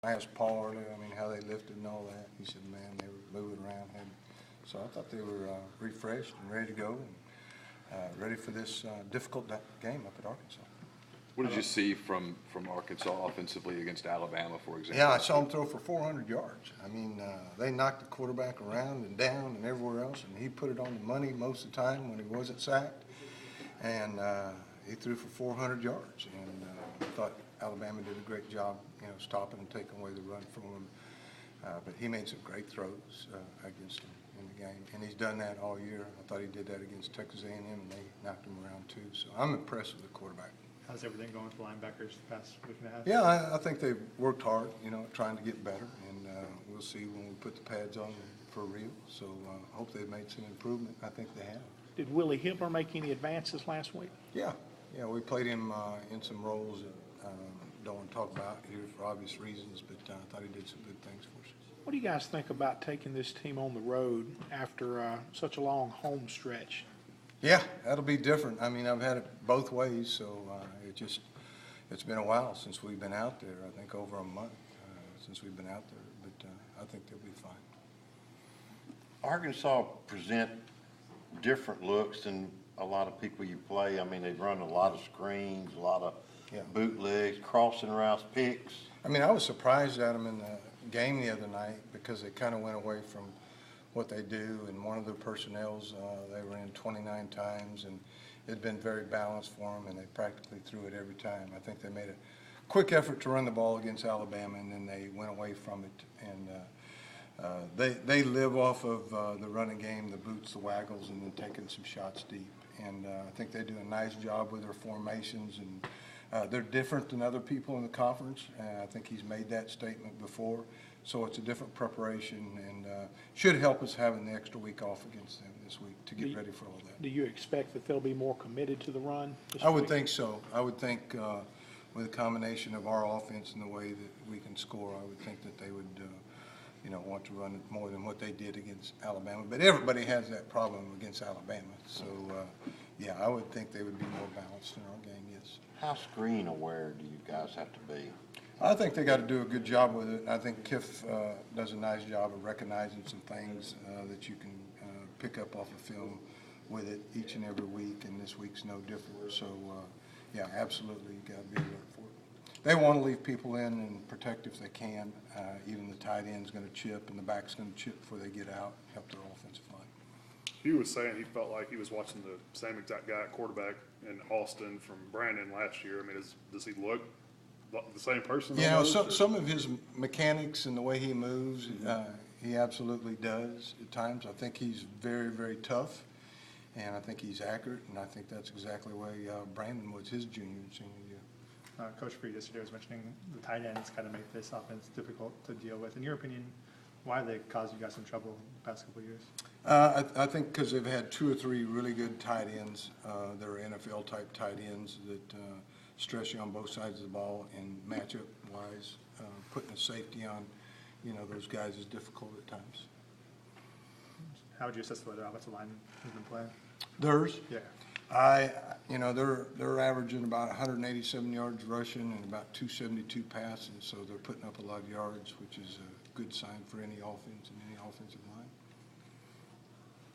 I asked Paul earlier, I mean, how they lifted and all that. He said, man, they were moving around. So I thought they were refreshed and ready to go and ready for this difficult game up at Arkansas. What did you see from Arkansas offensively against Alabama, for example? Yeah, I saw them throw for 400 yards. I mean, they knocked the quarterback around and down and everywhere else, and he put it on the money most of the time when he wasn't sacked. And he threw for 400 yards. And I thought Alabama did a great job, stopping and taking away the run from him. But he made some great throws against him in the game, and he's done that all year. I thought he did that against Texas A&M, and they knocked him around too. So I'm impressed with the quarterback. How's everything going with the linebackers the past week and a half? Yeah, I think they've worked hard, trying to get better, and we'll see when we put the pads on for real. So I hope they've made some improvement. I think they have. Did Willie Hibbler make any advances last week? Yeah, we played him in some roles that don't want to talk about here for obvious reasons, but I thought he did some good things for us. What do you guys think about taking this team on the road after such a long home stretch? Yeah, that'll be different. I mean, I've had it both ways, so it's been a while since we've been out there. I think over a month since we've been out there, but I think they'll be fine. Arkansas present different looks than a lot of people you play. I mean, they run a lot of screens, a lot of bootlegs, crossing routes, picks. I mean, I was surprised at them in the game the other night because they kind of went away from what they do, and one of their personnels, they were in 29 times, and it had been very balanced for them, and they practically threw it every time. I think they made a quick effort to run the ball against Alabama, and then they went away from it. And they live off of the running game, the boots, the waggles, and then taking some shots deep. And I think they do a nice job with their formations, and they're different than other people in the conference. I think he's made that statement before. So it's a different preparation, and should help us having the extra week off against them this week to get ready for all that. Do you expect that they'll be more committed to the run this I would week? think so. I would think with a combination of our offense and the way that we can score, I would think that they would want to run it more than what they did against Alabama. But everybody has that problem against Alabama. So, yeah, I would think they would be more balanced in our game, yes. How screen aware do you guys have to be? I think they got to do a good job with it. I think Kiff does a nice job of recognizing some things that you can pick up off of film with it each and every week, and this week's no different. So, yeah, absolutely, you got to be alert for it. They want to leave people in and protect if they can. Even the tight end's going to chip, and the back's going to chip before they get out, help their offensive line. He was saying he felt like he was watching the same exact guy at quarterback in Austin from Brandon last year. I mean, does he look the same person? Some of his mechanics and the way he moves, he absolutely does at times. I think he's very, very tough, and I think he's accurate, and I think that's exactly the way Brandon was his junior and senior year. Coach Freed yesterday was mentioning the tight ends kind of make this offense difficult to deal with. In your opinion, why have they caused you guys some trouble the past couple of years? I think because they've had 2 or 3 really good tight ends. They're NFL-type tight ends that stress you on both sides of the ball, and matchup-wise, putting a safety on, those guys is difficult at times. How would you assess the way their offensive line has been playing? Theirs? Yeah. They're averaging about 187 yards rushing and about 272 passing, so they're putting up a lot of yards, which is a good sign for any offense and any offensive line.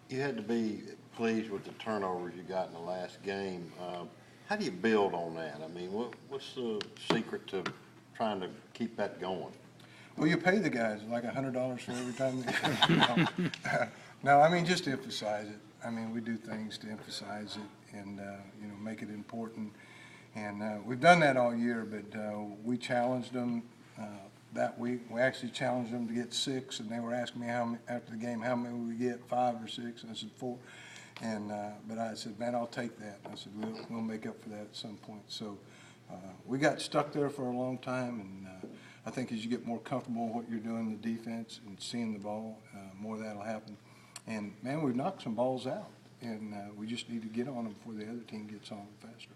You had to be pleased with the turnovers you got in the last game. How do you build on that? I mean, what's the secret to trying to keep that going? Well, you pay the guys like $100 for every time they No, I mean, just to emphasize it. I mean, we do things to emphasize it and, make it important. And we've done that all year, but we challenged them that week. We actually challenged them to get 6, and they were asking me after the game how many we get, 5 or 6, and I said 4. And but I said, man, I'll take that. I said, we'll make up for that at some point. So we got stuck there for a long time, and I think as you get more comfortable with what you're doing in the defense and seeing the ball, more of that'll happen. And, man, we've knocked some balls out, and we just need to get on them before the other team gets on them faster.